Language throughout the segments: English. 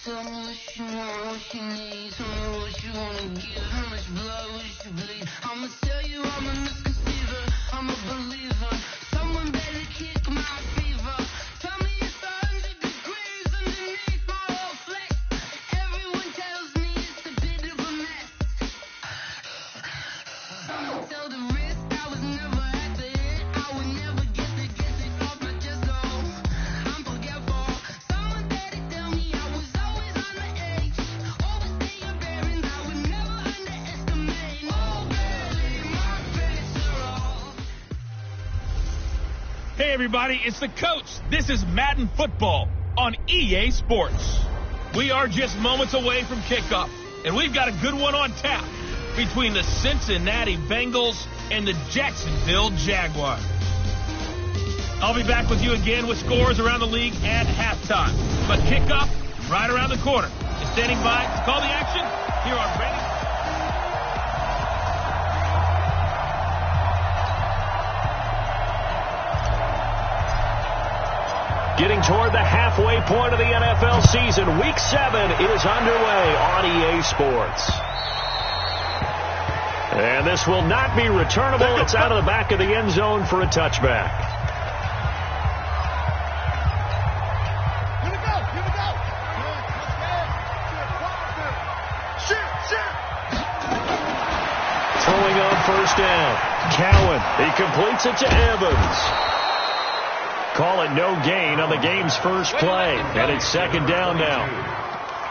Tell me what you want, what you need. Tell me what you wanna give. How much blood would you bleed? I'ma tell you I'm a misconceiver. I'm a believer. Someone better kick my fever. Tell me it's 100 degrees underneath my whole flesh. Everyone tells me it's a bit of a mess. Someone tell the risk I was never at the end. I would never get it off my chest. Oh, I'm forgetful. Someone better tell me I was always on the edge. Overstay your bearings, I would never underestimate. Oh, barely my visceral. Hey everybody, it's the coach. This is Madden Football on EA Sports. We are just moments away from kickoff, and we've got a good one on tap between the Cincinnati Bengals and the Jacksonville Jaguars. I'll be back with you again with scores around the league at halftime. But kickoff right around the corner. And standing by to call the action here on Ready. Getting toward the halfway point of the NFL season, Week 7 is underway on EA Sports. And this will not be returnable. It's out of the back of the end zone for a touchback. Here we go. Throwing on first down. Cowan, he completes it to Evans. Call it no gain on the game's first play. And it's second down now.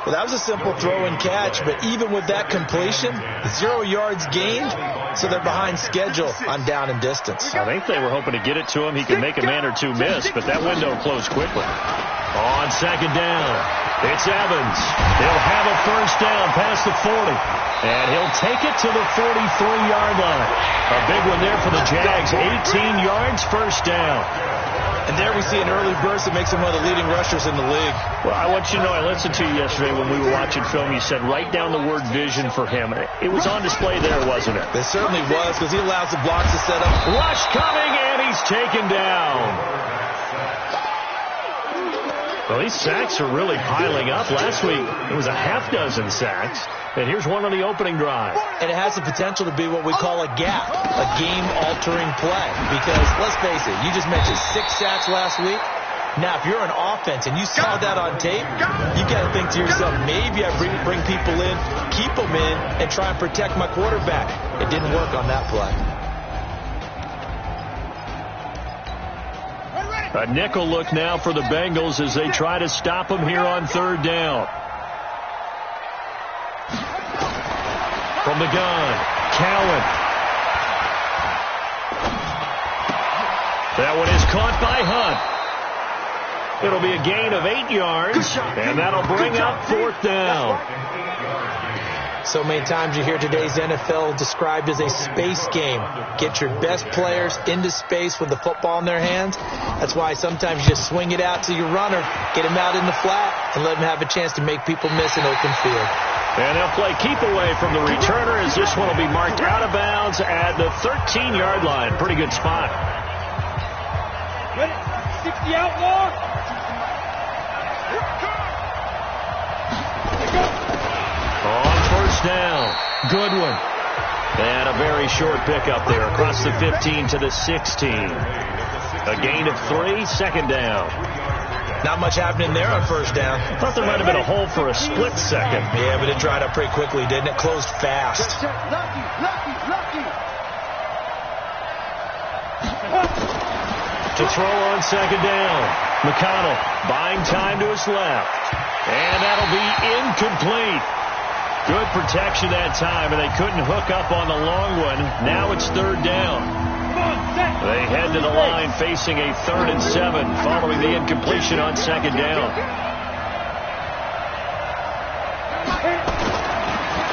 Well, that was a simple throw and catch, but even with that completion, 0 yards gained, so they're behind schedule on down and distance. I think they were hoping to get it to him. He could make a man or two miss, but that window closed quickly. On second down, it's Evans. He'll have a first down past the 40, and he'll take it to the 43-yard line. A big one there for the Jags, 18 yards, first down. And there we see an early burst that makes him one of the leading rushers in the league. Well, I want you to know, I listened to you yesterday when we were watching film. You said write down the word vision for him. It was on display there, wasn't it? It certainly was, because he allows the blocks to set up. Rush coming, and he's taken down. Well, these sacks are really piling up. Last week, it was a half dozen sacks. And here's one on the opening drive. And it has the potential to be what we call a gap, a game-altering play. Because, let's face it, you just mentioned 6 sacks last week. Now, if you're an offense and you saw that on tape, you got to think to yourself, maybe I bring people in, keep them in, and try and protect my quarterback. It didn't work on that play. A nickel look now for the Bengals as they try to stop him here on third down. From the gun, Cowan. That one is caught by Hunt. It'll be a gain of 8 yards, and that'll bring up fourth down. So many times you hear today's NFL described as a space game. Get your best players into space with the football in their hands. That's why sometimes you just swing it out to your runner, get him out in the flat, and let him have a chance to make people miss an open field. And they'll play keep away from the returner as this one will be marked out of bounds at the 13-yard line. Pretty good spot. 60 outlaw. On first down, Goodwin. And a very short pickup there across the 15 to the 16. A gain of 3, second down. Not much happening there on first down. I thought there might have been a hole for a split second. Yeah, but it dried up pretty quickly, didn't it? Closed fast. To throw on second down, McConnell buying time to his left. And that'll be incomplete. Good protection that time, and they couldn't hook up on the long one. Now it's third down. They head to the line facing a 3rd and 7 following the incompletion on second down.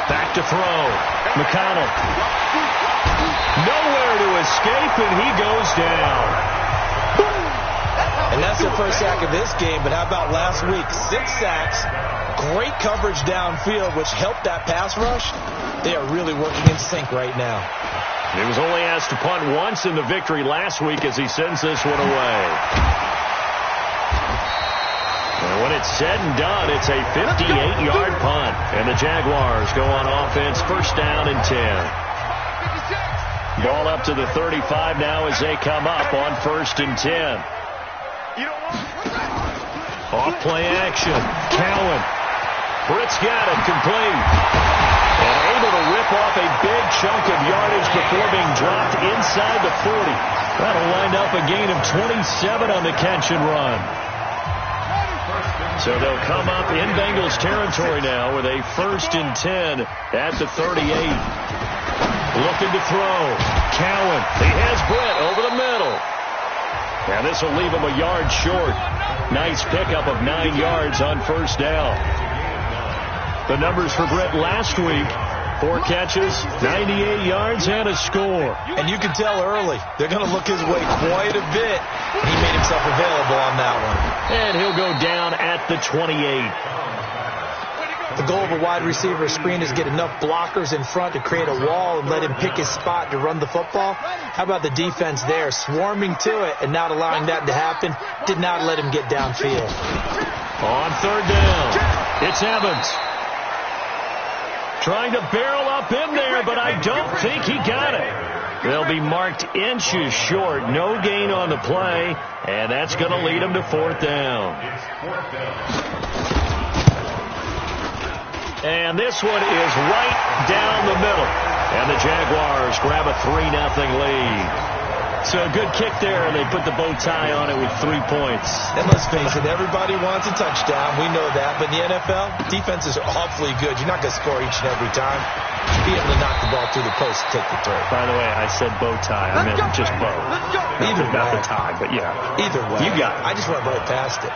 Back to throw. McConnell. Nowhere to escape, and he goes down. And that's their first sack of this game, but how about last week? 6 sacks, great coverage downfield, which helped that pass rush. They are really working in sync right now. He was only asked to punt once in the victory last week as he sends this one away. And When it's said and done, it's a 58-yard punt. And the Jaguars go on offense, first down and 10. Ball up to the 35 now as they come up on first and 10. Off play action. Cowan. Britt's got it, complete. And able to rip off a big chunk of yardage before being dropped inside the 40. That'll wind up a gain of 27 on the catch and run. So they'll come up in Bengals territory now with a first and 10 at the 38. Looking to throw. Cowan. He has Britt over the middle. And this will leave him a yard short. Nice pickup of 9 yards on first down. The numbers for Britt last week: 4 catches, 98 yards, and a score. And you can tell early they're going to look his way quite a bit. And he made himself available on that one. And he'll go down at the 28. The goal of a wide receiver screen is get enough blockers in front to create a wall and let him pick his spot to run the football. How about the defense there, swarming to it and not allowing that to happen? Did not let him get downfield. On third down, it's Evans. Trying to barrel up in there, but I don't think he got it. They'll be marked inches short. No gain on the play, and that's going to lead them to fourth down. And this one is right down the middle. And the Jaguars grab a 3-0 lead. So a good kick there, and they put the bow tie on it with 3 points. And let's face it, everybody wants a touchdown. We know that. But in the NFL, defenses are awfully good. You're not going to score each and every time. Be able to knock the ball through the post and take the throw. By the way, I said bow tie. I meant just bow. Either way. Not the tie, but yeah. Either way. You got it. I just went right past it.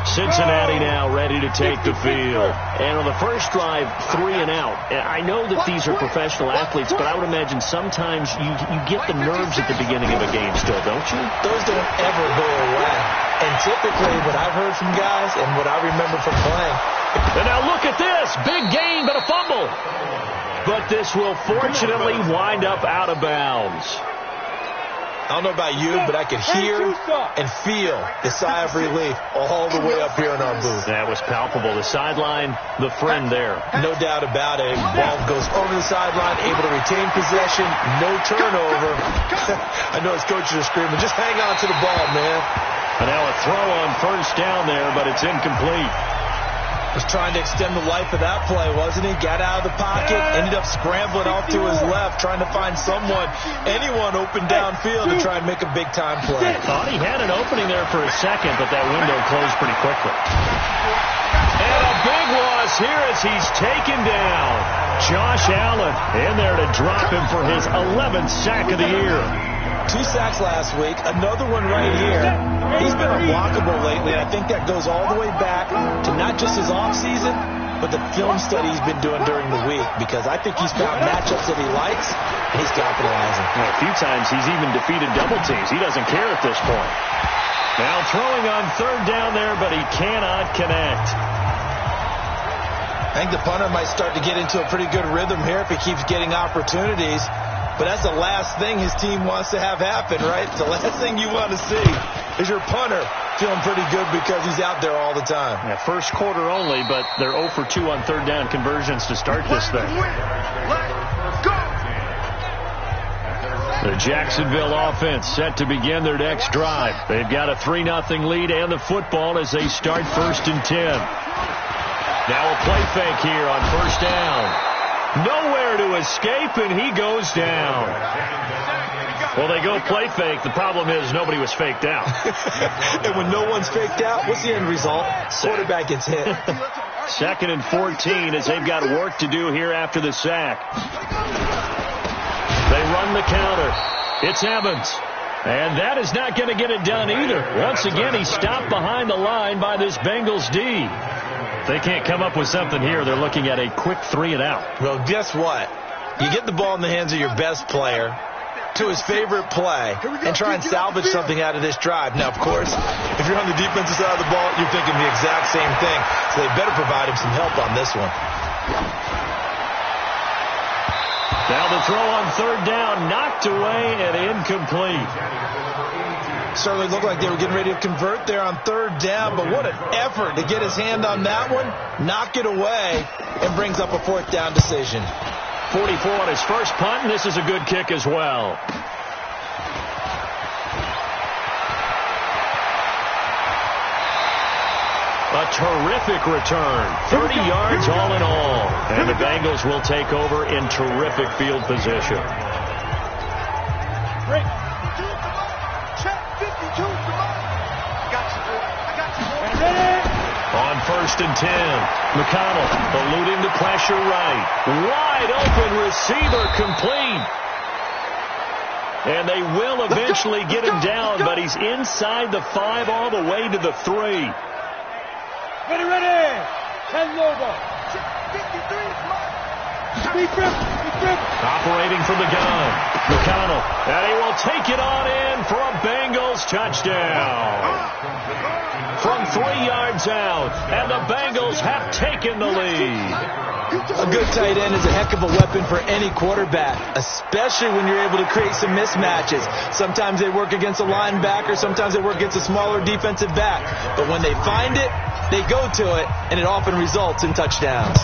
Cincinnati now ready to take the field. And on the first drive, 3 and out. I know that these are professional athletes, but I would imagine sometimes you get the nerves at the beginning of a game still, don't you? Those don't ever go away. And typically what I've heard from guys and what I remember from playing. And now look at this. Big gain, but a fumble. But this will fortunately wind up out of bounds. I don't know about you, but I could hear and feel the sigh of relief all the way up here in our booth. That was palpable. The sideline, the friend there. No doubt about it. Ball goes over the sideline, able to retain possession, no turnover. I know his coaches are screaming, just hang on to the ball, man. And now a throw on first down there, but it's incomplete. Was trying to extend the life of that play, wasn't he? Got out of the pocket, ended up scrambling off to his left, trying to find anyone open downfield to try and make a big-time play. Thought he had an opening there for a second, but that window closed pretty quickly. And a big loss here as he's taken down. Josh Allen in there to drop him for his 11th sack of the year. 2 sacks last week, another one right here. He's been unblockable lately, and I think that goes all the way back to not just his offseason, but the film study he's been doing during the week, because I think he's found matchups that he likes, and he's capitalizing. A few times he's even defeated double teams. He doesn't care at this point. Now throwing on third down there, but he cannot connect. I think the punter might start to get into a pretty good rhythm here if he keeps getting opportunities. But that's the last thing his team wants to have happen, right? The last thing you want to see is your punter feeling pretty good because he's out there all the time. Yeah, first quarter only, but they're 0 for 2 on third down conversions to start this thing. The Jacksonville offense set to begin their next drive. They've got a 3-0 lead and the football as they start first and 10. Now a play fake here on first down. Nowhere to escape, and he goes down. Well, they go play fake. The problem is nobody was faked out. And when no one's faked out, what's the end result? Quarterback gets hit. 2nd and 14 as they've got work to do here after the sack. They run the counter. It's Evans. And that is not going to get it done either. Once again, he's stopped behind the line by this Bengals D. If they can't come up with something here, they're looking at a quick 3 and out. Well, guess what? You get the ball in the hands of your best player to his favorite play and try and salvage something out of this drive. Now, of course, if you're on the defensive side of the ball, you're thinking the exact same thing. So they better provide him some help on this one. Now the throw on third down, knocked away and incomplete. Certainly looked like they were getting ready to convert there on third down, but what an effort to get his hand on that one, knock it away, and brings up a fourth down decision. 44 on his first punt, and this is a good kick as well. A terrific return. 30 yards all in all. And the Bengals will take over in terrific field position. Break. Check 52. I got you. On 1st and 10, McConnell eluding the pressure right. Wide open receiver complete. And they will eventually get him down, but he's inside the 5 all the way to the 3. Ready. 10 over. 53. Operating from the gun. McConnell. And he will take it on in for a Bengals touchdown. From 3 yards out. And the Bengals have taken the lead. A good tight end is a heck of a weapon for any quarterback, especially when you're able to create some mismatches. Sometimes they work against a linebacker. Sometimes they work against a smaller defensive back. But when they find it, they go to it, and it often results in touchdowns.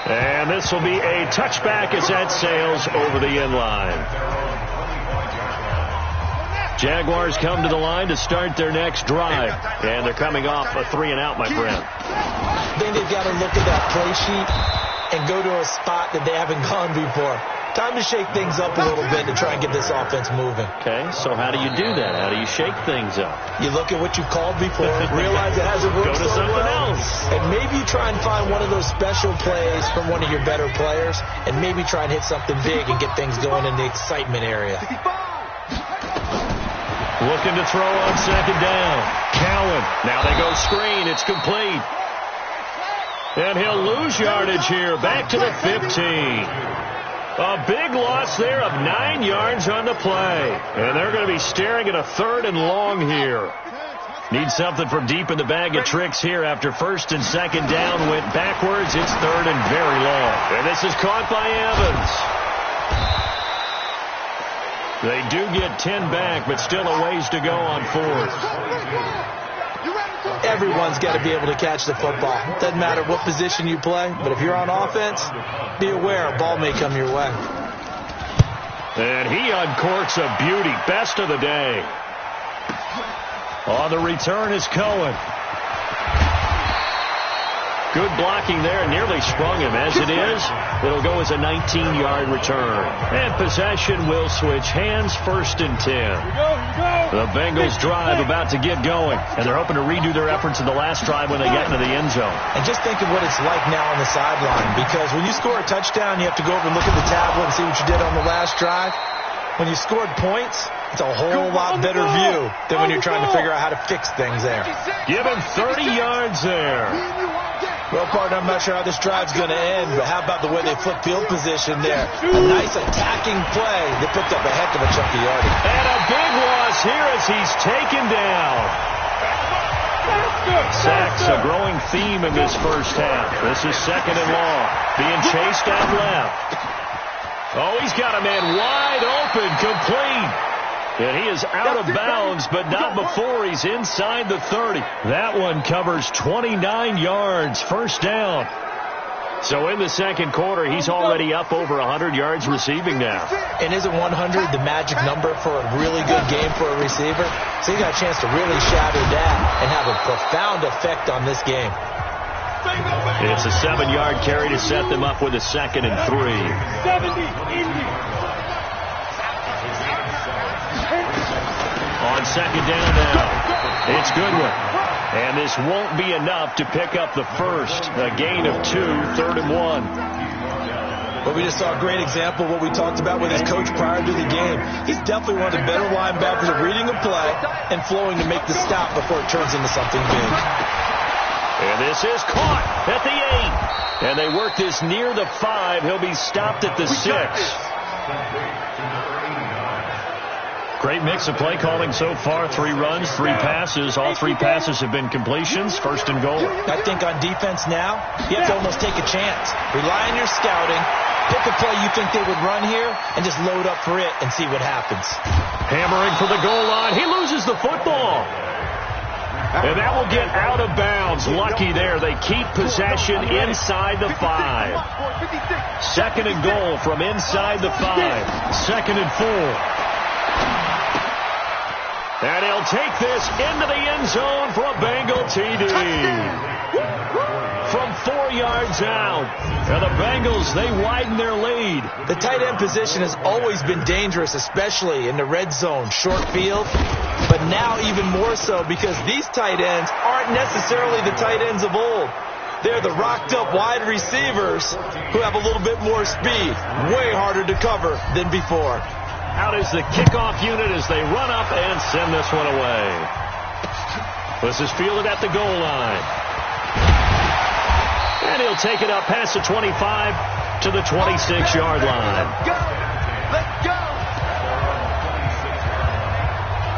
And this will be a touchback as that sails over the end line. Jaguars come to the line to start their next drive. And they're coming off a 3-and-out, my friend. I think they've got to look at that play sheet and go to a spot that they haven't gone before. Time to shake things up a little bit to try and get this offense moving. Okay, so how do you do that? How do you shake things up? You look at what you called before, realize it hasn't worked Go to so something well, else. and maybe try and find one of those special plays from one of your better players, and maybe try and hit something big and get things going in the excitement area. Looking to throw on 2nd down. Cowan. Now they go screen. It's complete. And he'll lose yardage here. Back to the 15. A big loss there of 9 yards on the play. And they're going to be staring at a 3rd and long here. Need something from deep in the bag of tricks here after 1st and 2nd down went backwards. It's 3rd and very long. And this is caught by Evans. They do get 10 back, but still a ways to go on 4th. Everyone's got to be able to catch the football. Doesn't matter what position you play, but if you're on offense, be aware a ball may come your way. And he uncorks a beauty. Best of the day. On the return is Cohen. Good blocking there, nearly sprung him. As it is, it'll go as a 19-yard return. And possession will switch hands. 1st and 10. The Bengals drive about to get going, and they're hoping to redo their efforts in the last drive when they get into the end zone. And just think of what it's like now on the sideline, because when you score a touchdown, you have to go over and look at the tablet and see what you did on the last drive. When you scored points, it's a whole lot better view than when you're trying to figure out how to fix things there. Give him 30 yards there. Well, partner, I'm not sure how this drive's going to end, but how about the way they flip field position there? A nice attacking play. They picked up a heck of a chunk of yardage. And a big loss here as he's taken down. Sacks, a growing theme in this first half. This is 2nd and long. Being chased out left. Oh, he's got a man wide open, complete. And he is out of bounds, but not before he's inside the 30. That one covers 29 yards, 1st down. So in the 2nd quarter, he's already up over 100 yards receiving now. And isn't 100 the magic number for a really good game for a receiver? So he got a chance to really shatter that and have a profound effect on this game. It's a 7-yard carry to set them up with a 2nd and 3. 70, Indy. On 2nd down now, it's Goodwin. And this won't be enough to pick up the first. A gain of 2, 3rd and 1. But we just saw a great example of what we talked about with his coach prior to the game. He's definitely one of the better linebackers at reading a play and flowing to make the stop before it turns into something big. And this is caught at the 8. And they work this near the 5. He'll be stopped at the 6. Great mix of play calling so far. 3 runs, 3 passes. All 3 passes have been completions. 1st and goal. I think on defense now, you have to almost take a chance. Rely on your scouting Pick a play you think they would run here and just load up for it and see what happens. Hammering for the goal line. He loses the football. And that will get out of bounds. Lucky there. They keep possession inside the 5. Second and goal from inside the 5. Second and 4. And he'll take this into the end zone for a Bengal TD. From 4 yards out. And the Bengals, they widen their lead. The tight end position has always been dangerous, especially in the red zone, short field. But now even more so because these tight ends aren't necessarily the tight ends of old. They're the rocked-up wide receivers who have a little bit more speed. Way harder to cover than before. Out is the kickoff unit as they run up and send this one away. This is fielded at the goal line. And he'll take it up past the 25 to the 26-yard line. Let's go!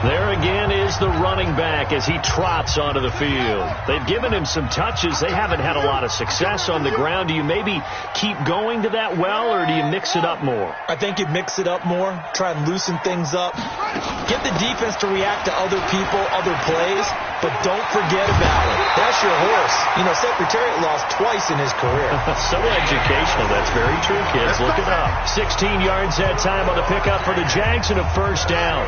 There again is the running back as he trots onto the field. They've given him some touches. They haven't had a lot of success on the ground. Do you maybe keep going to that well, or do you mix it up more? I think you mix it up more, try and loosen things up. Get the defense to react to other people, other plays, but don't forget about it. That's your horse. You know, Secretariat lost twice in his career. So educational. That's very true, kids. Look it up. 16 yards that time on the pickup for the Jags and a first down.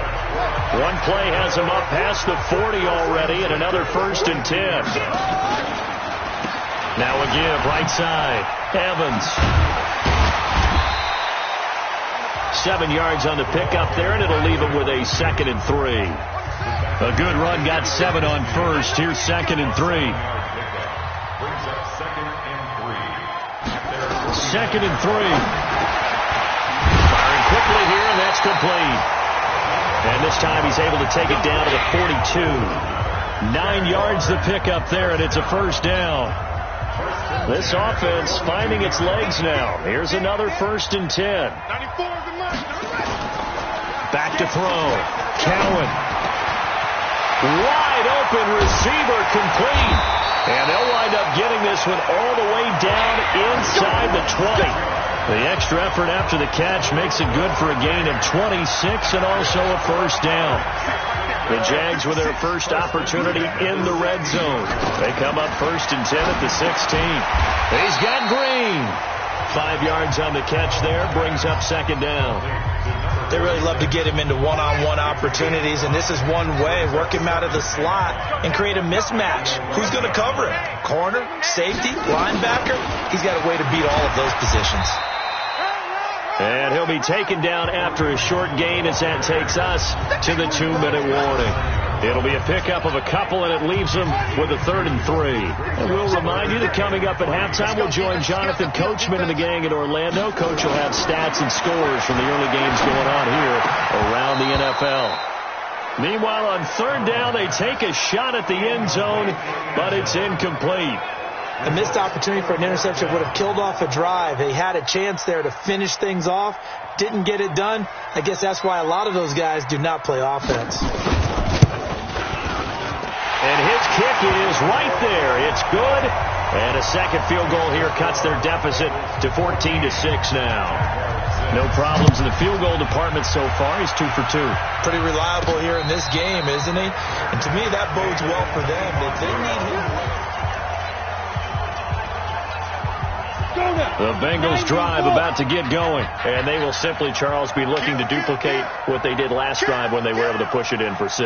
One play has him up past the 40 already, and another first and 10. Now again, right side, Evans. 7 yards on the pickup there, and it'll leave him with a second and 3. A good run, got 7 on first. Here's second and 3. Second and 3. Firing quickly here, and that's complete. And this time he's able to take it down to the 42. 9 yards the pickup there, and it's a first down. This offense finding its legs now. Here's another first and 10. Back to throw. Cowan. Wide open receiver, complete. And they'll wind up getting this one all the way down inside the 20. The extra effort after the catch makes it good for a gain of 26 and also a first down. The Jags with their first opportunity in the red zone. They come up first and 10 at the 16. He's got Green. 5 yards on the catch there, brings up second down. They really love to get him into one-on-one opportunities, and this is one way. Work him out of the slot and create a mismatch. Who's going to cover him? Corner, safety, linebacker? He's got a way to beat all of those positions. And he'll be taken down after a short gain as that takes us to the 2-minute warning. It'll be a pickup of a couple, and it leaves them with a 3rd and 3. And we'll remind you that coming up at halftime, we'll join Jonathan Coachman and the gang in Orlando. Coach will have stats and scores from the early games going on here around the NFL. Meanwhile, on 3rd down, they take a shot at the end zone, but it's incomplete. A missed opportunity for an interception would have killed off a drive. They had a chance there to finish things off. Didn't get it done. I guess that's why a lot of those guys do not play offense. And his kick is right there. It's good. And a second field goal here cuts their deficit to 14-6 now. No problems in the field goal department so far. He's 2 for 2. Pretty reliable here in this game, isn't he? And to me, that bodes well for them. If they need him. The Bengals drive about to get going. And they will simply, Charles, be looking to duplicate what they did last drive when they were able to push it in for 6.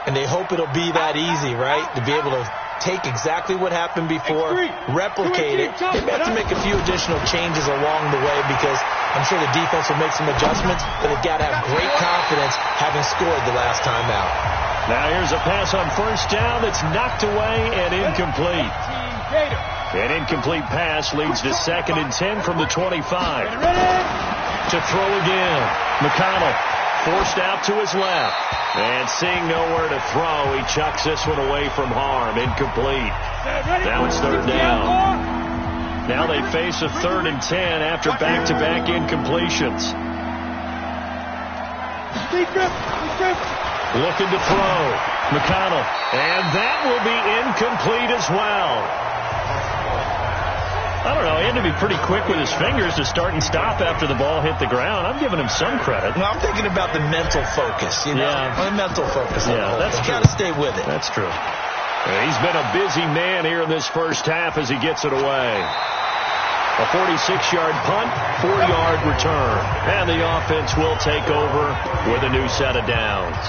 And they hope it'll be that easy, right? To be able to take exactly what happened before, replicate it. They may have to make a few additional changes along the way because I'm sure the defense will make some adjustments, but they've got to have great confidence having scored the last time out. Now here's a pass on first down that's knocked away and incomplete. An incomplete pass leads to 2nd and 10 from the 25. To throw again. McConnell forced out to his left. And seeing nowhere to throw, he chucks this one away from harm. Incomplete. Now it's 3rd down. Now they face a 3rd and 10 after back-to-back incompletions. Looking to throw. McConnell. And that will be incomplete as well. I don't know. He had to be pretty quick with his fingers to start and stop after the ball hit the ground. I'm giving him some credit. No, I'm thinking about the mental focus, you know? Yeah. The mental focus. Yeah, that's true. You got to stay with it. That's true. He's been a busy man here in this first half as he gets it away. A 46-yard punt, 4-yard return. And the offense will take over with a new set of downs.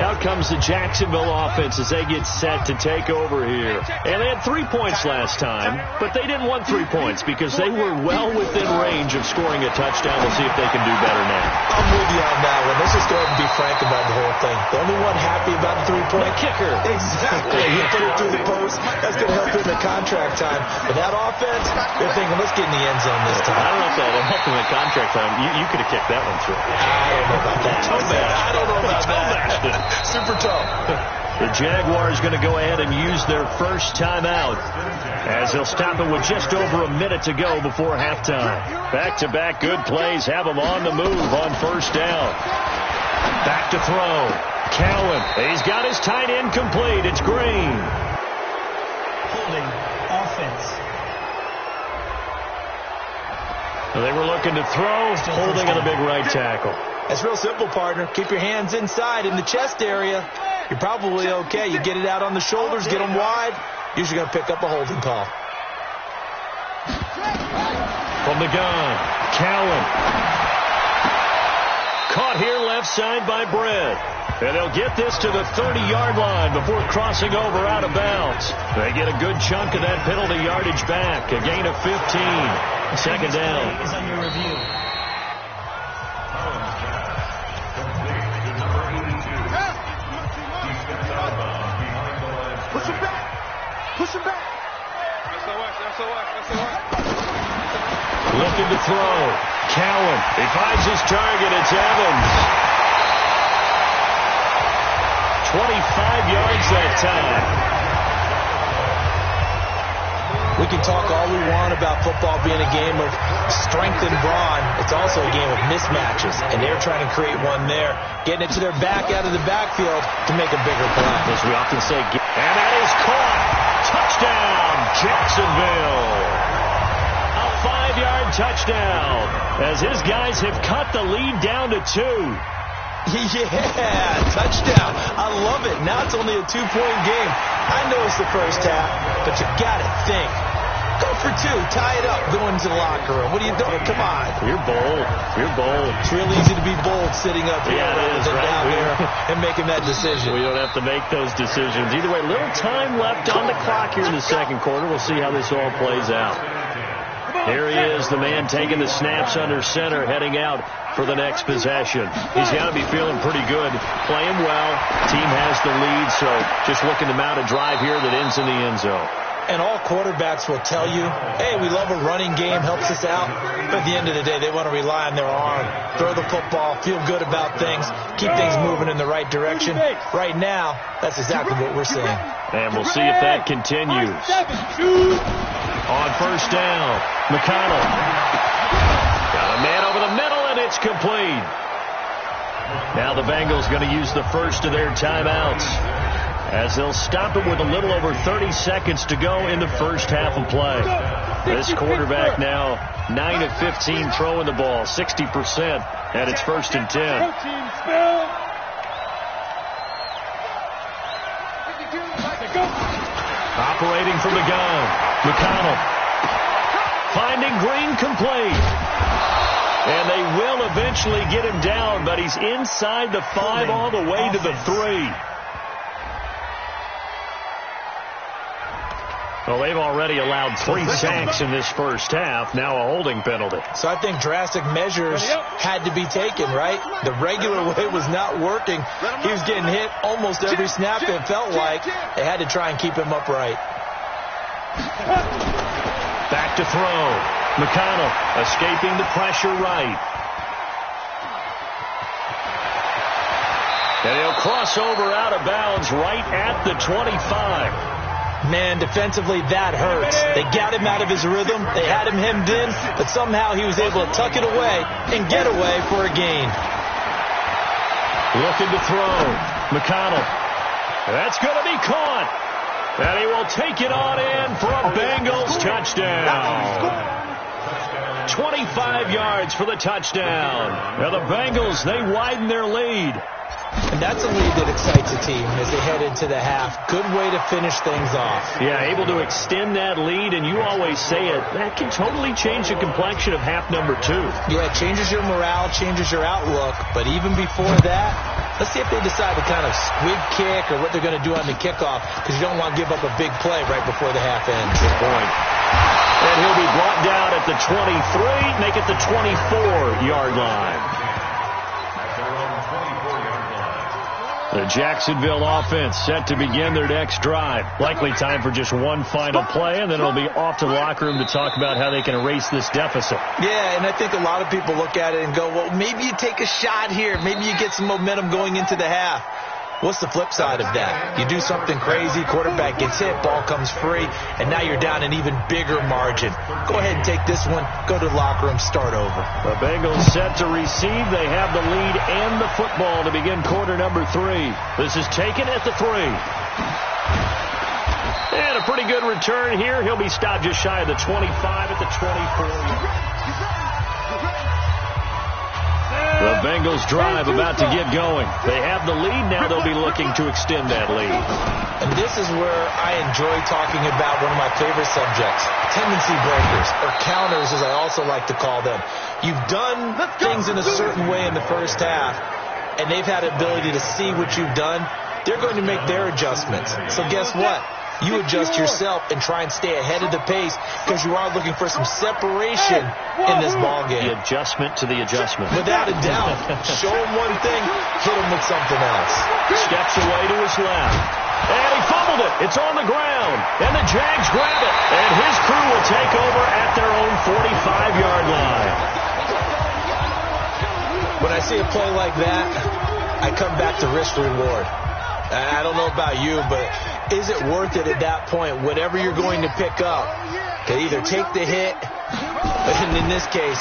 Out comes the Jacksonville offense as they get set to take over here. And they had 3 points last time, but they didn't want 3 points because they were well within range of scoring a touchdown. We'll see if they can do better now. I'm with you on that one. Let's just go ahead and be frank about the whole thing. The only one happy about the 3-point kicker. Exactly. He put it through the post. That's going to help him in contract time. But that offense, they're thinking, let's get in the end zone this time. I don't know if that'll help him in contract time. You could have kicked that one through. I don't know about that. I don't know about that. Super tough. The Jaguars going to go ahead and use their first timeout as they'll stop it with just over a minute to go before halftime. Back-to-back good plays have them on the move on first down. Back to throw. Cowan. He's got his tight end complete. It's Green. Holding offense. They were looking to throw, holding on a big right tackle. That's real simple, partner. Keep your hands inside in the chest area. You're probably okay. You get it out on the shoulders, get them wide. Usually going to pick up a holding call. From the gun, Cowan. Caught here left side by Brett. And they'll get this to the 30-yard line before crossing over out of bounds. They get a good chunk of that penalty yardage back. A gain of 15. Second down. Is under review. Push him back. Push him back. Looking to throw. Cowan. He finds his target. It's Evans. 25 yards that time. We can talk all we want about football being a game of strength and brawn. It's also a game of mismatches, and they're trying to create one there, getting it to their back out of the backfield to make a bigger play. As we often say, and that is caught. Touchdown, Jacksonville. A 5-yard touchdown as his guys have cut the lead down to 2. Yeah, touchdown. I love it. Now it's only a 2-point game. I know it's the first half, but you got to think. Go for 2. Tie it up. Go into the locker room. What are you doing? Come on. You're bold. You're bold. It's real easy to be bold sitting up here rather than down there and making that decision. We don't have to make those decisions. Either way, little time left on the clock here in the second quarter. We'll see how this all plays out. Here he is, the man taking the snaps under center, heading out for the next possession. He's got to be feeling pretty good, playing well. Team has the lead, so just looking to mount a drive here that ends in the end zone. And all quarterbacks will tell you, hey, we love a running game, helps us out. But at the end of the day, they want to rely on their arm, throw the football, feel good about things, keep things moving in the right direction. Right now, that's exactly what we're seeing. And we'll see if that continues. On first down, McConnell. Got a man over the middle, and it's complete. Now the Bengals going to use the first of their timeouts as they'll stop it with a little over 30 seconds to go in the first half of play. This quarterback now 9 of 15 throwing the ball, 60%, and it's 1st and 10. Operating from the gun, McConnell finding Green complete. And they will eventually get him down, but he's inside the 5 all the way to the 3. Well, they've already allowed 3 sacks in this first half, now a holding penalty. So I think drastic measures had to be taken, right? The regular way was not working. He was getting hit almost every snap, it felt like. They had to try and keep him upright. Back to throw. McConnell escaping the pressure right. And he'll cross over out of bounds right at the 25. Man, defensively, that hurts. They got him out of his rhythm. They had him hemmed in, but somehow he was able to tuck it away and get away for a gain. Looking to throw. McConnell. That's going to be caught. And he will take it on in for a Bengals touchdown. 25 yards for the touchdown. Now the Bengals, they widen their lead. And that's a lead that excites a team as they head into the half. Good way to finish things off. Yeah, able to extend that lead, and you always say it, that can totally change the complexion of half number 2. Yeah, it changes your morale, changes your outlook, but even before that, let's see if they decide to kind of squib kick or what they're going to do on the kickoff, because you don't want to give up a big play right before the half ends. Good point. And he'll be brought down at the 23, make it the 24-yard line. The Jacksonville offense set to begin their next drive. Likely time for just one final play, and then it'll be off to the locker room to talk about how they can erase this deficit. Yeah, and I think a lot of people look at it and go, well, maybe you take a shot here. Maybe you get some momentum going into the half. What's the flip side of that? You do something crazy, quarterback gets hit, ball comes free, and now you're down an even bigger margin. Go ahead and take this one, go to the locker room, start over. The Bengals set to receive. They have the lead and the football to begin quarter number 3. This is taken at the 3. And a pretty good return here. He'll be stopped just shy of the 25 at the 24. The Bengals drive about to get going. They have the lead. Now they'll be looking to extend that lead. And this is where I enjoy talking about one of my favorite subjects, tendency breakers, or counters as I also like to call them. You've done things in a certain way in the first half, and they've had the ability to see what you've done. They're going to make their adjustments. So guess what? You adjust yourself and try and stay ahead of the pace because you are looking for some separation in this ballgame. The adjustment to the adjustment. Without a doubt. Show him one thing, hit him with something else. Steps away to his left. And he fumbled it. It's on the ground. And the Jags grab it. And his crew will take over at their own 45-yard line. When I see a play like that, I come back to risk-reward. I don't know about you, but is it worth it at that point? Whatever you're going to pick up, to either take the hit, and in this case,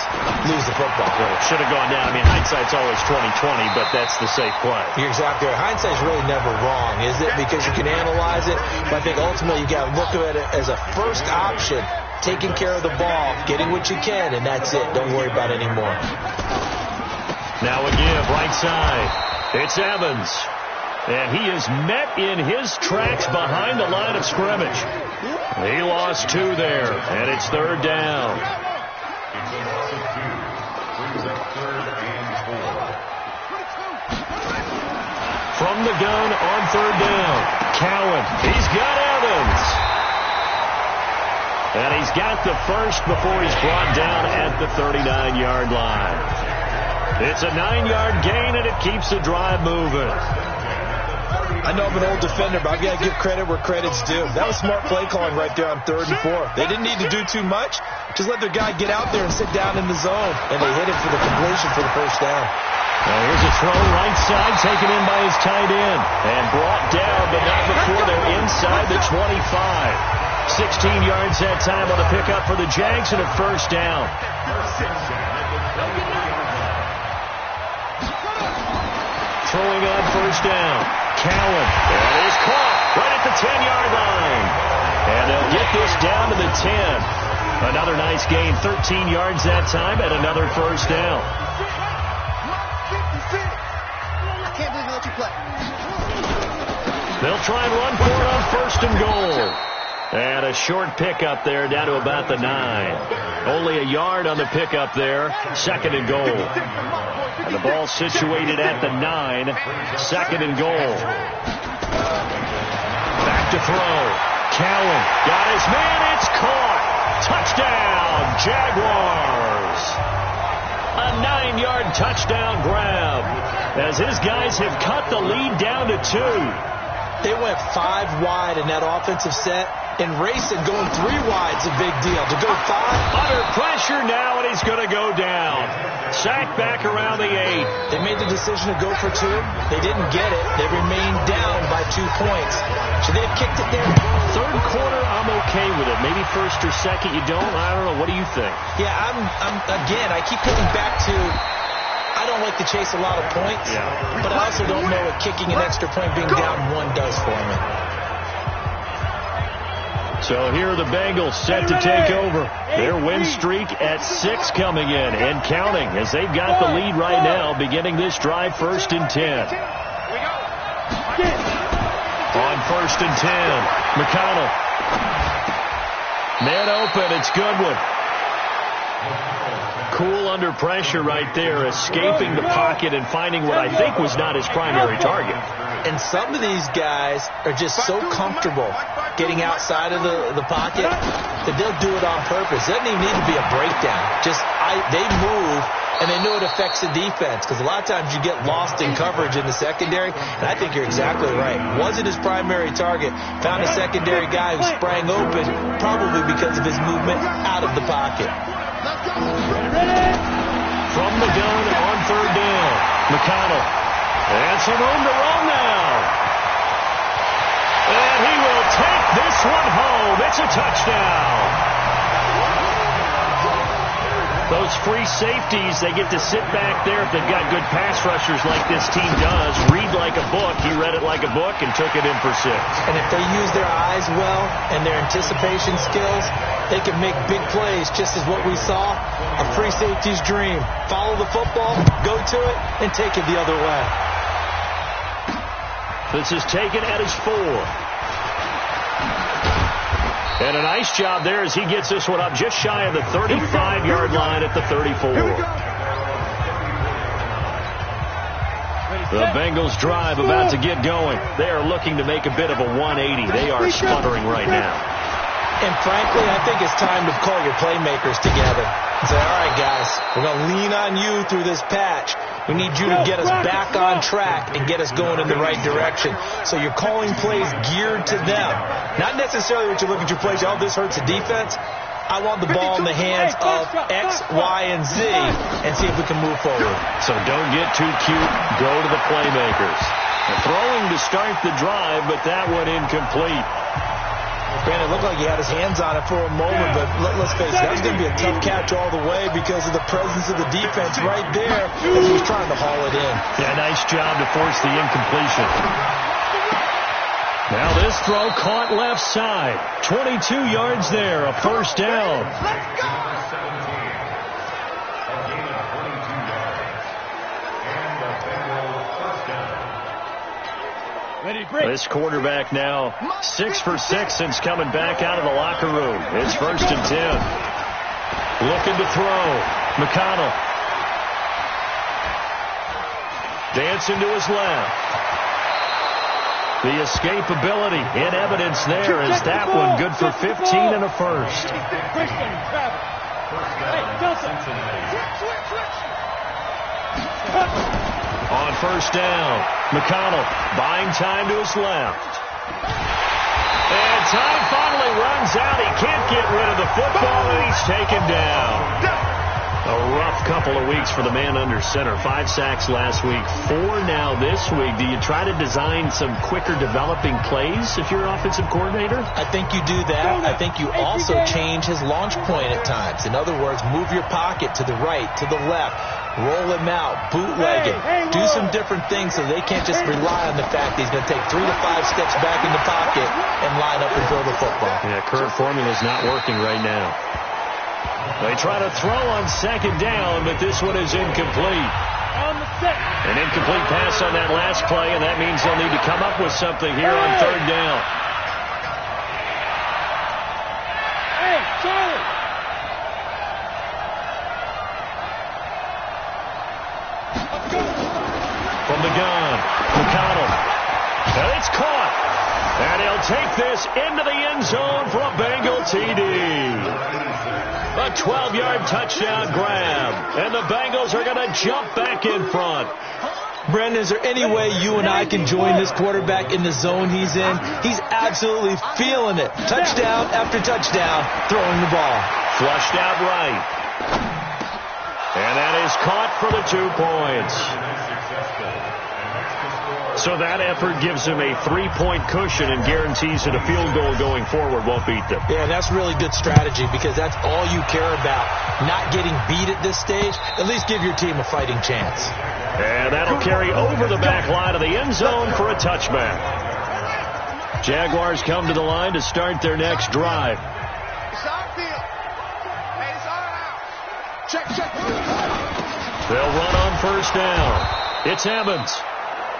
lose the football. Well, it should have gone down. I mean, hindsight's always 20/20, but that's the safe play. You're exactly right. Hindsight's really never wrong, is it? Because you can analyze it, but I think ultimately you got to look at it as a first option, taking care of the ball, getting what you can, and that's it. Don't worry about it anymore. Now again, right side. It's Evans. And he is met in his tracks behind the line of scrimmage. He lost 2 there, and it's 3rd down. From the gun on 3rd down, Cowan. He's got Evans. And he's got the first before he's brought down at the 39-yard line. It's a 9-yard gain, and it keeps the drive moving. I know I'm an old defender, but I've got to give credit where credit's due. That was smart play calling right there on 3rd and 4. They didn't need to do too much. Just let their guy get out there and sit down in the zone. And they hit it for the completion for the first down. Now here's a throw right side, taken in by his tight end. And brought down, but not before they're inside the 25. 16 yards that time on the pickup for the Jags and a first down. Throwing on first down. Cowan. That is caught right at the 10-yard line. And they'll get this down to the 10. Another nice gain. 13 yards that time and another first down. I can't believe I let you play. They'll try and run for it on 1st and goal. And a short pickup there down to about the 9. Only a yard on the pickup there. 2nd and goal. And the ball situated at the 9. 2nd and goal. Back to throw. Cowan got his man. It's caught. Touchdown, Jaguars. A 9-yard touchdown grab as his guys have cut the lead down to 2. They went 5 wide in that offensive set. And racing, going 3 wide's a big deal. To go 5. Under pressure now, and he's going to go down. Sacked back around the 8. They made the decision to go for 2. They didn't get it. They remained down by 2 points. Should they have kicked it there? 3rd quarter, I'm okay with it. Maybe 1st or 2nd, you don't. I don't know. What do you think? Yeah, again, I keep coming back to I don't like to chase a lot of points, but I also don't know what kicking an extra point being down 1 does for me. So here are the Bengals set to take over. Their win streak at 6 coming in and counting as they've got the lead right now beginning this drive 1st and 10. On 1st and 10, McConnell. Man open, it's Goodwin. Cool under pressure right there, escaping the pocket and finding what I think was not his primary target. And some of these guys are just so comfortable getting outside of the pocket that they'll do it on purpose. It doesn't even need to be a breakdown. They move, and they know it affects the defense because a lot of times you get lost in coverage in the secondary, and I think you're exactly right. Wasn't his primary target. Found a secondary guy who sprang open, probably because of his movement out of the pocket. From the gun on 3rd down, McConnell. And some room to run now. And he will take this one home. It's a touchdown. Those free safeties, they get to sit back there if they've got good pass rushers like this team does. Read like a book. He read it like a book and took it in for 6. And if they use their eyes well and their anticipation skills, they can make big plays, just as what we saw. A free safety's dream. Follow the football, go to it, and take it the other way. This is taken at his 4. And a nice job there as he gets this one up just shy of the 35-yard line at the 34. The Bengals drive about to get going. They are looking to make a bit of a 180. They are sputtering right now. And frankly, I think it's time to call your playmakers together and say, all right, guys, we're going to lean on you through this patch. We need you to get us back on track and get us going in the right direction. So you're calling plays geared to them. Not necessarily what you're looking at your plays. Oh, this hurts the defense. I want the ball in the hands of X, Y, and Z and see if we can move forward. So don't get too cute. Go to the playmakers. Throwing to start the drive, but that one incomplete. Brandon, it looked like he had his hands on it for a moment, but let's face it, that was going to be a tough catch all the way because of the presence of the defense right there as he was trying to haul it in. Yeah, nice job to force the incompletion. Now this throw caught left side. 22 yards there, a 1st down. Let's go! This quarterback now 6 for 6 since coming back out of the locker room. It's 1st and 10. Looking to throw. McConnell. Dancing to his left. The escapability in evidence there as that one good for 15 and a 1st. On 1st down, McConnell buying time to his left. And time finally runs out. He can't get rid of the football, and he's taken down. A rough couple of weeks for the man under center. 5 sacks last week, 4 now this week. Do you try to design some quicker developing plays if you're an offensive coordinator? I think you do that. I think you also change his launch point at times. In other words, move your pocket to the right, to the left. Roll him out, bootleg it. Do some different things so they can't just rely on the fact that he's going to take 3 to 5 steps back in the pocket and line up and throw the football. Yeah, current formula is not working right now. They try to throw on 2nd down, but this one is incomplete. An incomplete pass on that last play, and that means they'll need to come up with something here on 3rd down. Hey, Charlie! From the gun, McConnell. And it's caught. And he'll take this into the end zone for a Bengal TD. A 12-yard touchdown grab. And the Bengals are going to jump back in front. Brendan, is there any way you and I can join this quarterback in the zone he's in? He's absolutely feeling it. Touchdown after touchdown, throwing the ball. Flushed out right. And that is caught for the 2 points. So that effort gives him a 3-point cushion and guarantees that a field goal going forward won't beat them. Yeah, that's really good strategy because that's all you care about. Not getting beat at this stage. At least give your team a fighting chance. And that'll carry over the back line of the end zone for a touchback. Jaguars come to the line to start their next drive. It's our field. Hey, it's our house. Check. They'll run on first down. It's Evans.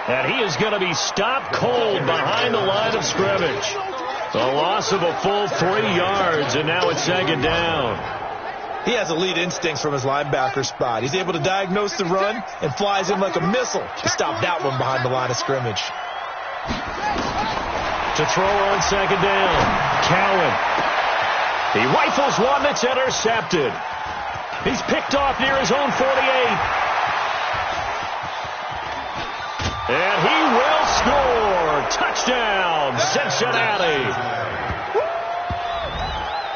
And he is going to be stopped cold behind the line of scrimmage. A loss of a full 3 yards, and now it's second down. He has elite instincts from his linebacker spot. He's able to diagnose the run and flies in like a missile to stop that one behind the line of scrimmage. To throw on second down, Cowan. He rifles one that's intercepted. He's picked off near his own 48. And he will score. Touchdown, Cincinnati.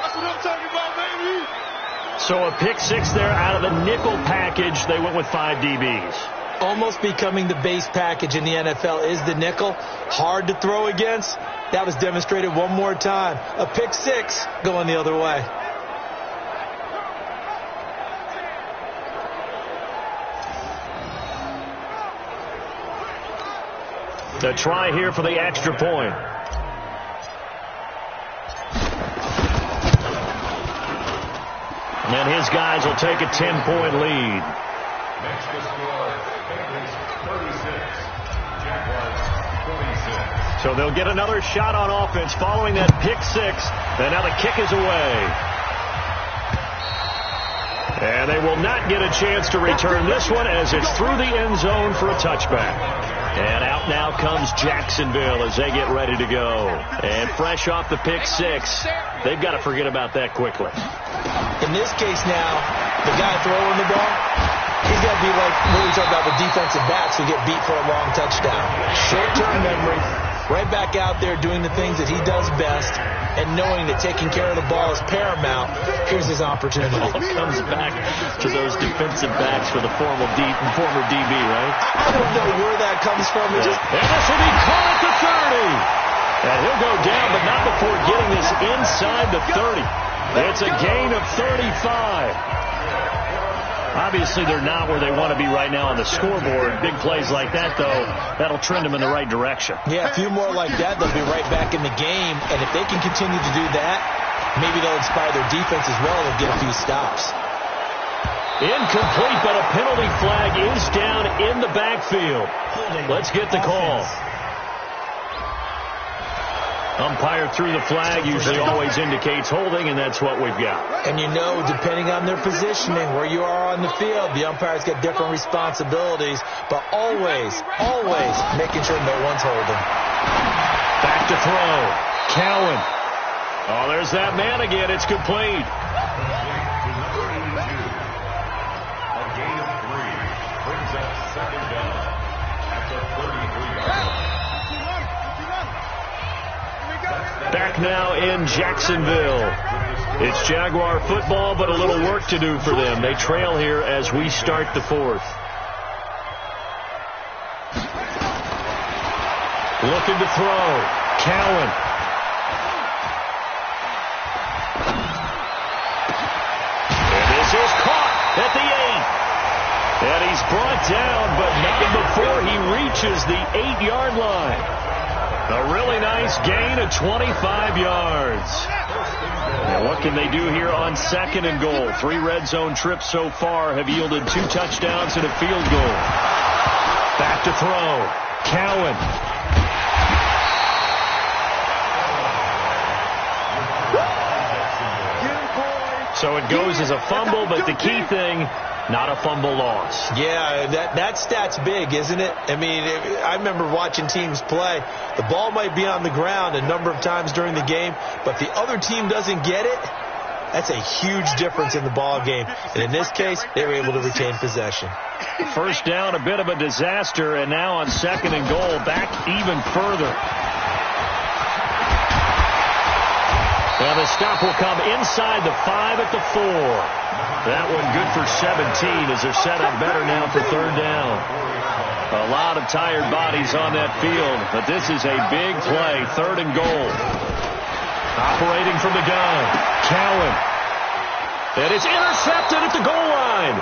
That's what I'm talking about, baby. So a pick six there out of the nickel package. They went with 5 DBs. Almost becoming the base package in the NFL is the nickel. Hard to throw against. That was demonstrated one more time. A pick six going the other way. The try here for the extra point. And his guys will take a 10-point lead. Next to score, Bengals 36, Jaguars 26. So they'll get another shot on offense following that pick six. And now the kick is away. And they will not get a chance to return this one as it's through the end zone for a touchback. And out now comes Jacksonville as they get ready to go. And fresh off the pick six, they've got to forget about that quickly. In this case now, the guy throwing the ball, he's got to be like what we talk about with defensive backs who get beat for a long touchdown. Short-term memory, right back out there doing the things that he does best, and knowing that taking care of the ball is paramount. Here's his opportunity. It all comes back to those defensive backs for the former DB, right? I don't know where that comes from. And this will be caught at the 30. And he'll go down, but not before getting this inside the 30. It's a gain of 35. Obviously, they're not where they want to be right now on the scoreboard. Big plays like that, though, that'll trend them in the right direction. Yeah, a few more like that, they'll be right back in the game. And if they can continue to do that, maybe they'll inspire their defense as well and get a few stops. Incomplete, but a penalty flag is down in the backfield. Let's get the call. Umpire threw the flag, usually always indicates holding, and that's what we've got. And you know, depending on their positioning, where you are on the field, the umpire's got different responsibilities, but always making sure no one's holding. Back to throw. Cowan. Oh, there's that man again. It's complete. A gain of 3 brings up second down at the 33-yard line. Back now in Jacksonville. It's Jaguar football, but a little work to do for them. They trail here as we start the fourth. Looking to throw. Cowan. And this is caught at the 8. And he's brought down, but not before he reaches the 8-yard line. A really nice gain of 25 yards. Now what can they do here on second and goal? 3 red zone trips so far have yielded 2 touchdowns and a field goal. Back to throw. Cowan. So it goes as a fumble, but the key thing, not a fumble loss. Yeah, that stat's big, isn't it? I mean, I remember watching teams play. The ball might be on the ground a number of times during the game, but the other team doesn't get it. That's a huge difference in the ball game. And in this case, they were able to retain possession. First down, a bit of a disaster, and now on second and goal, back even further. Well, the stop will come inside the 5 at the 4. That one good for 17 as they're set up better now for third down. A lot of tired bodies on that field, but this is a big play, third and goal. Operating from the gun, Cowan. And it's intercepted at the goal line.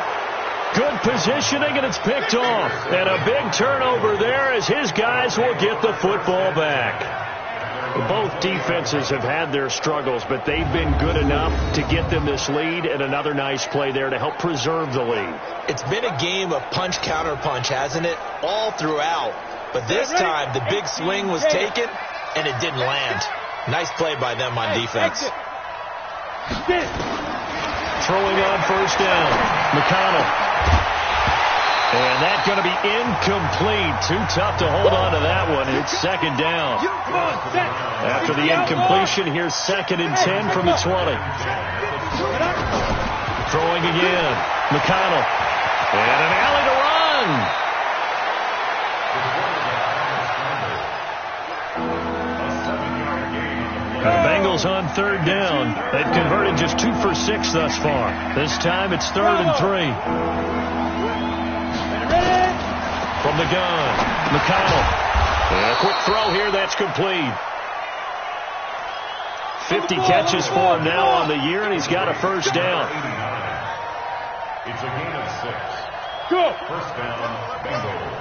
Good positioning, and it's picked off. And a big turnover there as his guys will get the football back. Both defenses have had their struggles, but they've been good enough to get them this lead, and another nice play there to help preserve the lead. It's been a game of punch-counter-punch, hasn't it? All throughout. But this time, the big swing was taken, and it didn't land. Nice play by them on defense. Throwing on first down. McConnell. And that's going to be incomplete. Too tough to hold on to that one. It's second down. After the incompletion, here's 2nd and 10 from the 20. Throwing again. McConnell. And an alley to run. The Bengals on 3rd down. They've converted just 2 for 6 thus far. This time it's 3rd and 3. From the gun, McConnell. And a quick throw here, that's complete. 50 catches for him now on the year, and he's got a first down. It's a gain of 6. Go. First down, Bengals.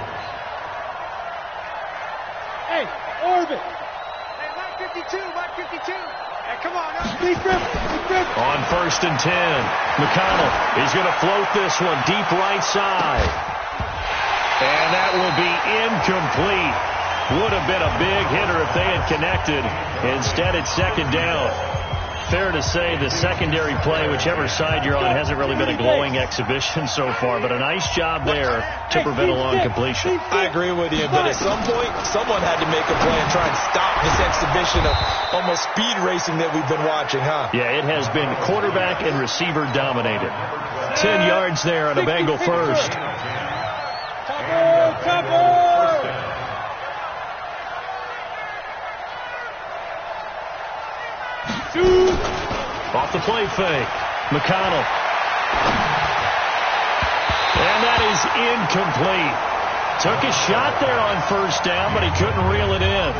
Hey, Orbit. Hey, Mike 52, Mike 52. Hey, come on. Please grip. On 1st and 10, McConnell. He's going to float this one deep right side. And that will be incomplete. Would have been a big hitter if they had connected. Instead, it's 2nd down. Fair to say the secondary play, whichever side you're on, hasn't really been a glowing exhibition so far, but a nice job there to prevent a long completion. I agree with you, but at some point, someone had to make a play and try and stop this exhibition of almost speed racing that we've been watching, huh? Yeah, it has been quarterback and receiver dominated. 10 yards there on a Bengal first. Off the play fake. McConnell. And that is incomplete. Took a shot there on first down, but he couldn't reel it in.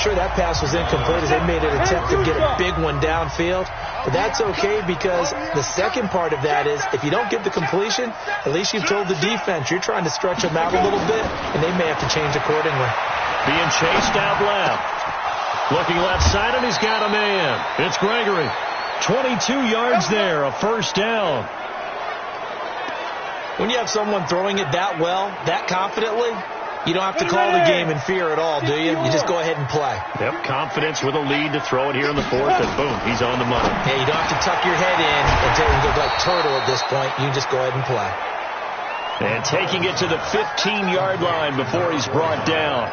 Sure, that pass was incomplete as they made an attempt to get a big one downfield. But that's okay because the second part of that is if you don't get the completion, at least you've told the defense you're trying to stretch them out a little bit, and they may have to change accordingly. Being chased out left. Looking left side, and he's got a man. It's Gregory. 22 yards there, a first down. When you have someone throwing it that well, that confidently, you don't have to call the game in fear at all, do you? You just go ahead and play. Yep, confidence with a lead to throw it here in the 4th, and boom, he's on the money. Yeah, you don't have to tuck your head in and go like turtle at this point. You just go ahead and play. And taking it to the 15-yard line before he's brought down.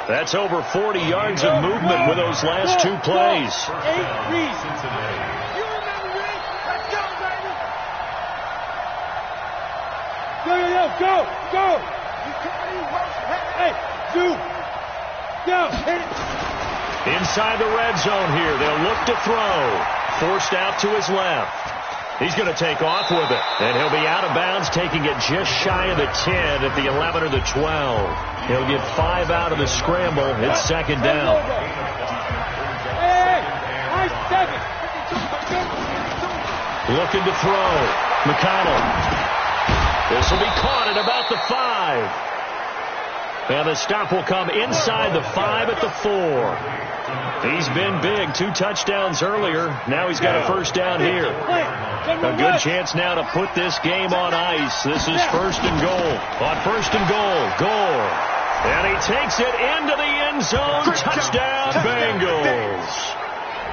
That's over 40 yards of movement with those last 2 plays. Go. Hey, Inside the red zone here. They'll look to throw. Forced out to his left. He's going to take off with it. And he'll be out of bounds, taking it just shy of the 10 at the 11 or the 12. He'll get 5 out of the scramble. It's 2nd down. Looking to throw. McConnell. This will be caught at about the 5. And the stop will come inside the 5 at the 4. He's been big. 2 touchdowns earlier. Now he's got a first down here. A good chance now to put this game on ice. This is 1st and goal. On 1st and goal, Gore. And he takes it into the end zone. Touchdown, Bengals.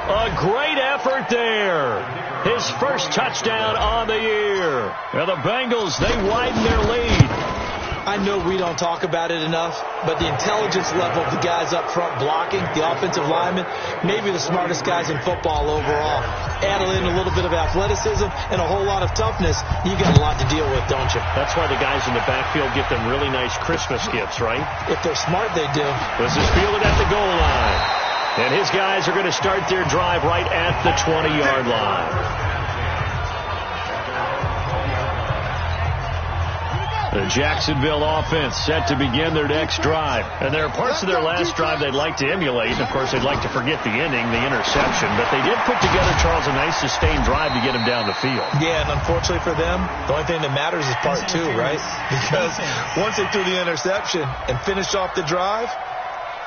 A great effort there. His first touchdown on the year. And the Bengals, they widen their lead. I know we don't talk about it enough, but the intelligence level of the guys up front blocking, the offensive linemen, maybe the smartest guys in football overall. Add in a little bit of athleticism and a whole lot of toughness, you got a lot to deal with, don't you? That's why the guys in the backfield get them really nice Christmas gifts, right? If they're smart, they do. This is fielded at the goal line. And his guys are going to start their drive right at the 20-yard line. The Jacksonville offense set to begin their next drive. And there are parts of their last drive they'd like to emulate. And, of course, they'd like to forget the ending, the interception. But they did put together, Charles, a nice sustained drive to get him down the field. Yeah, and unfortunately for them, the only thing that matters is part 2, right? Because once they threw the interception and finished off the drive,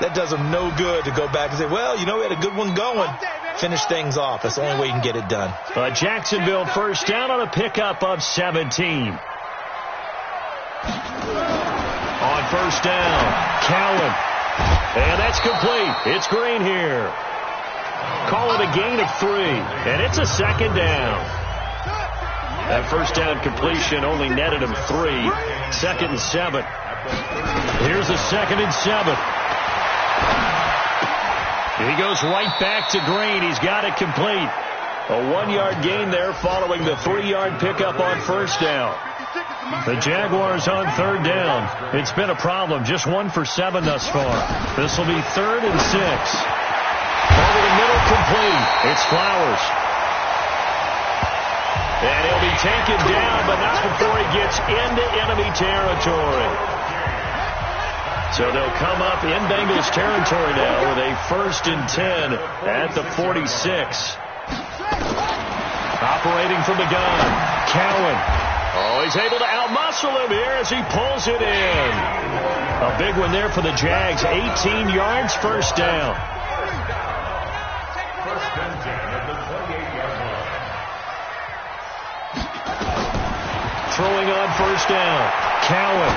That does them no good to go back and say, well, you know, we had a good one going. Finish things off. That's the only way you can get it done. Jacksonville first down on a pickup of 17. On first down, Cowan. And that's complete. It's Green here. Call it a gain of 3, and it's a second down. That first down completion only netted him 3. 2nd and 7. Here's a 2nd and 7. He goes right back to Green. He's got it complete. A 1-yard gain there following the 3-yard pickup on first down. The Jaguars on 3rd down. It's been a problem. Just 1 for 7 thus far. This will be 3rd and 6. Over the middle, complete. It's Flowers. And he'll be taken down, but not before he gets into enemy territory. So they'll come up in Bengals territory now with a 1st and 10 at the 46. Operating from the gun, Cowan. Oh, he's able to outmuscle him here as he pulls it in. A big one there for the Jags. 18 yards, first down. First and 10 at the 28-yard line. Throwing on first down, Cowan.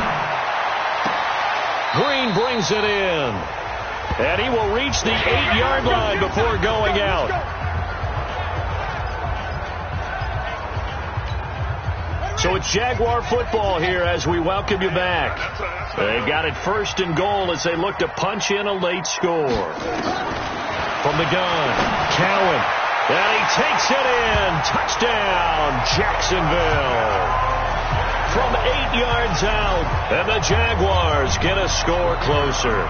Green brings it in. And he will reach the 8-yard line before going out. So it's Jaguar football here as we welcome you back. They got it 1st and goal as they look to punch in a late score. From the gun, Cowan. And he takes it in. Touchdown, Jacksonville. From 8 yards out. And the Jaguars get a score closer.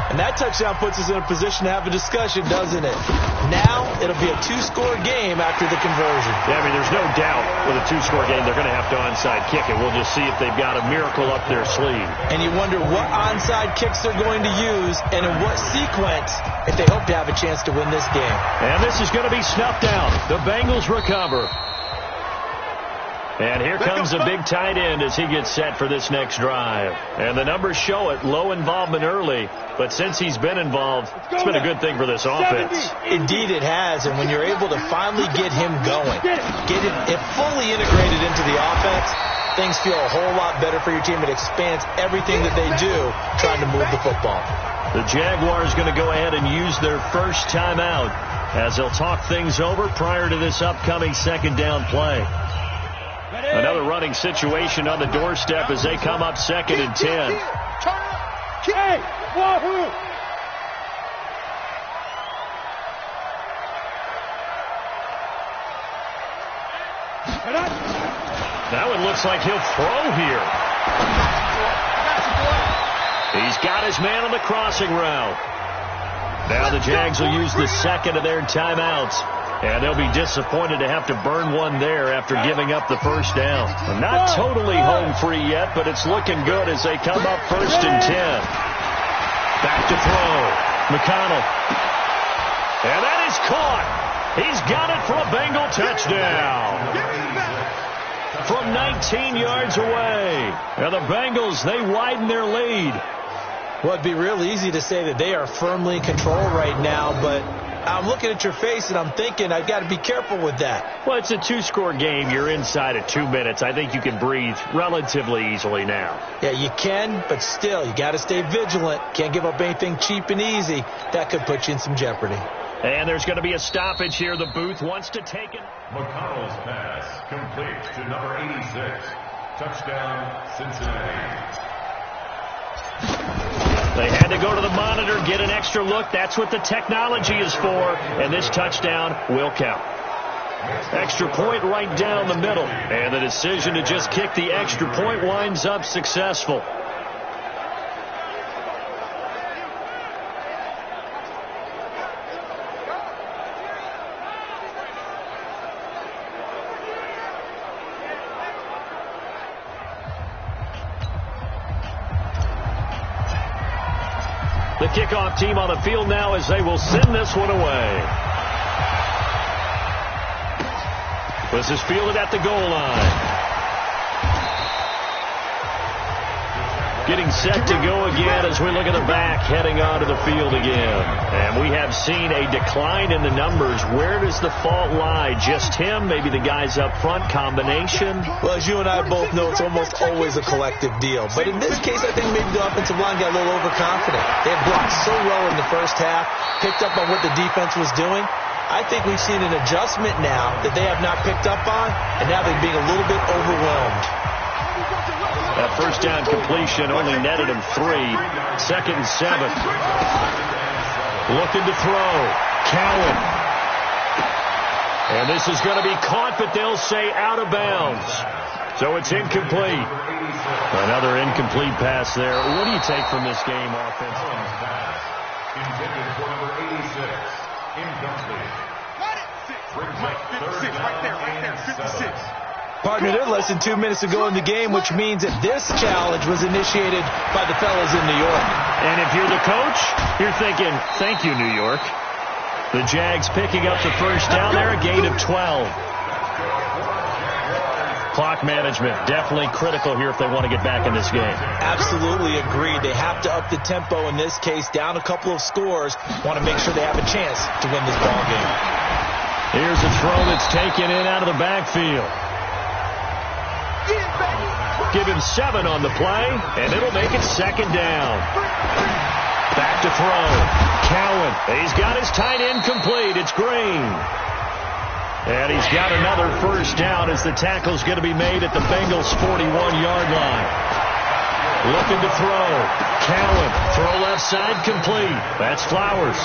And that touchdown puts us in a position to have a discussion, doesn't it? Now, it'll be a 2-score game after the conversion. Yeah, I mean, there's no doubt with a 2-score game they're going to have to onside kick it. We'll just see if they've got a miracle up their sleeve. And you wonder what onside kicks they're going to use and in what sequence if they hope to have a chance to win this game. And this is going to be snuffed out. The Bengals recover. And here comes a big tight end as he gets set for this next drive. And the numbers show it. Low involvement early. But since he's been involved, it's been a good thing for this offense. Indeed it has. And when you're able to finally get him going, get it fully integrated into the offense, things feel a whole lot better for your team. It expands everything that they do trying to move the football. The Jaguars going to go ahead and use their first timeout as they'll talk things over prior to this upcoming 2nd down play. Another running situation on the doorstep as they come up 2nd and 10. Hey, wahoo! That one looks like he'll throw here. He's got his man on the crossing route. Now the Jags will use the 2nd of their timeouts. And they'll be disappointed to have to burn one there after giving up the first down. Not totally home free yet, but it's looking good as they come up 1st and 10. Back to throw. McConnell. And that is caught. He's got it for a Bengal touchdown. From 19 yards away. And the Bengals, they widen their lead. Well, it'd be real easy to say that they are firmly in control right now, but I'm looking at your face and I'm thinking I've got to be careful with that. Well, it's a 2-score game. You're inside of 2 minutes. I think you can breathe relatively easily now. Yeah, you can, but still, you got to stay vigilant. Can't give up anything cheap and easy. That could put you in some jeopardy. And there's going to be a stoppage here. The booth wants to take it. McConnell's pass complete to number 86. Touchdown, Cincinnati. They had to go to the monitor, get an extra look. That's what the technology is for. And this touchdown will count. Extra point right down the middle. And the decision to just kick the extra point winds up successful. The kickoff team on the field now as they will send this one away. This is fielded at the goal line. Getting set to go again as we look at the back, heading onto the field again. And we have seen a decline in the numbers. Where does the fault lie? Just him? Maybe the guys up front? Combination? Well, as you and I both know, it's almost always a collective deal. But in this case, I think maybe the offensive line got a little overconfident. They had blocked so well in the first half, picked up on what the defense was doing. I think we've seen an adjustment now that they have not picked up on, and now they're being a little bit overwhelmed. That first down completion only netted him 3. 2nd and 7. Looking to throw. Cowan. And this is going to be caught, but they'll say out of bounds. So it's incomplete. Another incomplete pass there. What do you take from this game offensively? Intended for number 86. Incomplete. Mike, 56, right there, 56. Partner, they're less than 2 minutes to go in the game, which means that this challenge was initiated by the fellas in New York. And if you're the coach, you're thinking, thank you, New York. The Jags picking up the first down there, a gain of 12. Clock management, definitely critical here if they want to get back in this game. Absolutely agreed. They have to up the tempo in this case, down a couple of scores. Want to make sure they have a chance to win this ball game. Here's a throw that's taken in out of the backfield. Give him 7 on the play, and it'll make it 2nd down. Back to throw. Cowan. He's got his tight end complete. It's Green. And he's got another first down as the tackle's going to be made at the Bengals' 41-yard line. Looking to throw. Cowan. Throw left side complete. That's Flowers.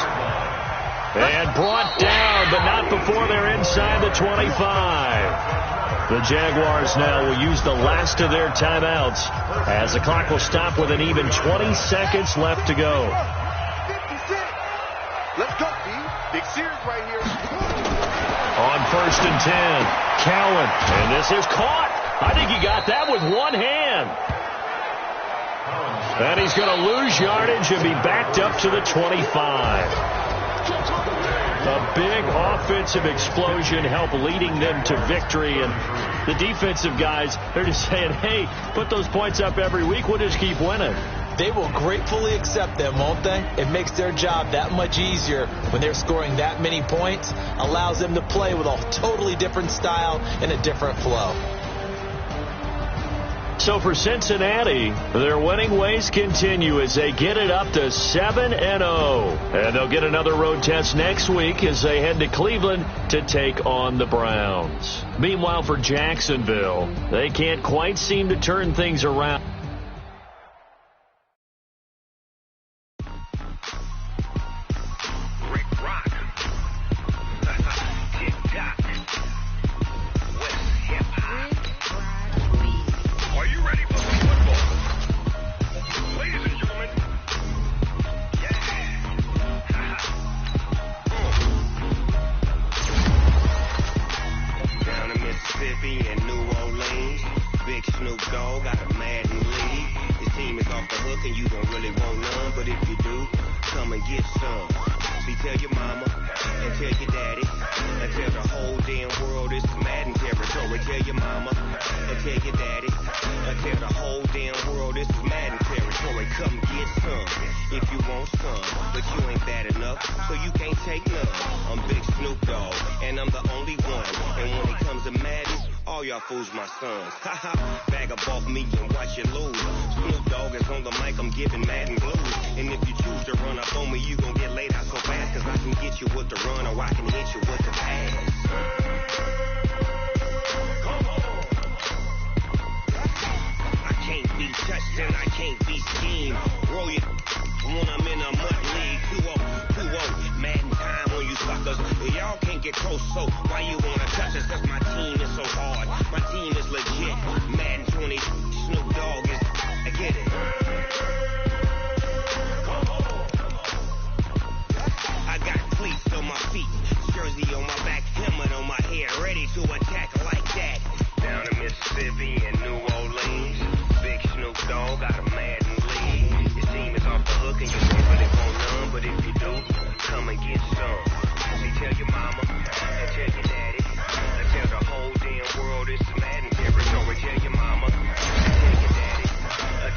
And brought down, but not before they're inside the 25. The Jaguars now will use the last of their timeouts as the clock will stop with an even 20 seconds left to go. 56. Let's go, B. Big Sears right here. On 1st and 10, Cowan. And this is caught. I think he got that with one hand. And he's going to lose yardage and be backed up to the 25. A big offensive explosion helped leading them to victory. And the defensive guys, they're just saying, hey, put those points up every week. We'll just keep winning. They will gratefully accept them, won't they? It makes their job that much easier when they're scoring that many points. Allows them to play with a totally different style and a different flow. So for Cincinnati, their winning ways continue as they get it up to 7-0. And they'll get another road test next week as they head to Cleveland to take on the Browns. Meanwhile, for Jacksonville, they can't quite seem to turn things around.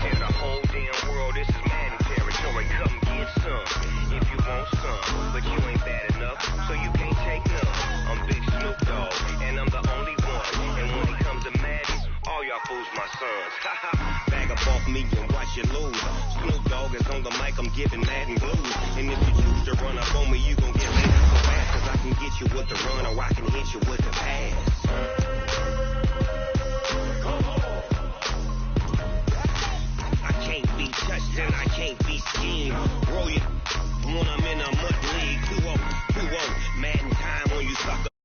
Tell the whole damn can't be schemed. Roll your